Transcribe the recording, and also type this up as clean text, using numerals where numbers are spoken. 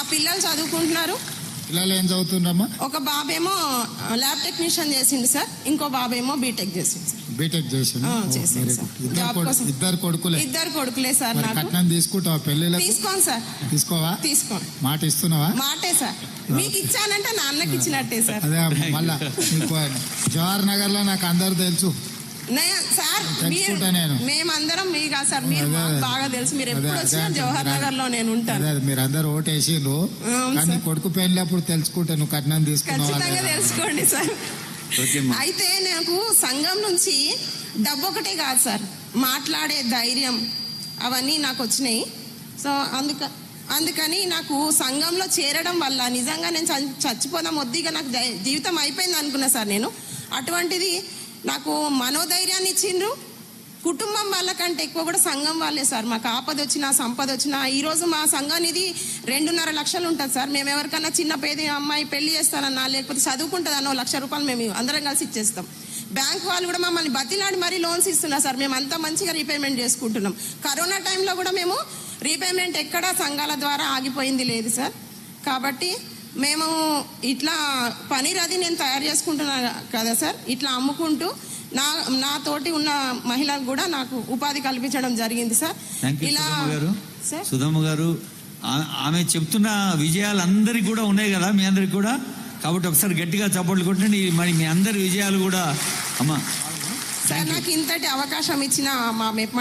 నా పిల్లలు చదువుకుంటున్నారు. పిల్లలు ఏం చదువుతున్నారమ్మా? ఒక బాబేమో ల్యాబ్ టెక్నీషియన్ చేసిండు సార్, ఇంకో బాబేమో బీటెక్ చేసిండు సార్. బీటెక్ చేసిండు. ఇద్దరు కొడుకులే? ఇద్దరు కొడుకులే సార్. నాకు కట్నం తీసుకుంటావా పెళ్లిళ్ళకి? తీసుకోను సార్. తీసుకోవా? తీసుకోను. మాట ఇస్తున్నావా? మాటే సార్. మీకు ఇచ్చానంటే నా అన్నకి ఇచ్చినట్టే సార్. అదే మళ్ళా జవహర్ నగర్ లో నాకు అందరు తెలుసు సార్. మేమందరం మీ కాదు సార్, మీరు బాగా తెలుసు. మీరు ఎప్పుడు వచ్చినా జవహర్ నగర్ లో నేను ఉంటాను. మీరు అందరు ఓటేసిర్రు, కానీ కొడుకు పెళ్ళినప్పుడు తెలుసుకుంటే నువ్వు కట్నం తీసుకున్నావు. ఖచ్చితంగా తెలుసుకోండి సార్. అయితే నాకు సంఘం నుంచి డబ్బు ఒకటే కాదు సార్, మాట్లాడే ధైర్యం అవన్నీ నాకు వచ్చినాయి. సో అందుకని నాకు సంఘంలో చేరడం వల్ల నిజంగా నేను చచ్చిపోదాం వద్దిగా నాకు జీవితం అయిపోయింది అనుకున్నా సార్ నేను. అటువంటిది నాకు మనోధైర్యాన్ని ఇచ్చిండ్రు. కుటుంబం వాళ్ళకంటే ఎక్కువ కూడా సంఘం వాళ్ళే సార్. మాకు ఆపద వచ్చినా సంపద వచ్చినా, ఈరోజు మా సంఘానిది 2.5 లక్షలు ఉంటుంది సార్. మేము ఎవరికన్నా చిన్న పేద అమ్మాయి పెళ్లి చేస్తానన్నా, లేకపోతే చదువుకుంటుందన్నో ₹1,00,000 మేము అందరం కలిసి ఇచ్చేస్తాం. బ్యాంక్ వాళ్ళు కూడా మమ్మల్ని బతిలాడి మరీ లోన్స్ ఇస్తున్నారు సార్. మేము అంతా మంచిగా రీపేమెంట్ చేసుకుంటున్నాం. కరోనా టైంలో కూడా మేము రీపేమెంట్ ఎక్కడా సంఘాల ద్వారా ఆగిపోయింది లేదు సార్. కాబట్టి మేము ఇట్లా పనీర్ అది నేను తయారు చేసుకుంటున్నాను కదా సార్. ఇట్లా అమ్ముకుంటూ నాతోటి ఉన్న మహిళలకు కూడా నాకు ఉపాధి కల్పించడం జరిగింది సార్. ఇలా సుధమ్మ గారు ఆమె చెప్తున్న విజయాలు అందరికి కూడా ఉన్నాయి కదా, మీ అందరికి కూడా. కాబట్టి ఒకసారి గట్టిగా చప్పట్లు కొట్టండి. మరి మీ అందరి విజయాలు కూడా అమ్మా సార్. నాకు ఇంతటి అవకాశం ఇచ్చిన మా మెప్మా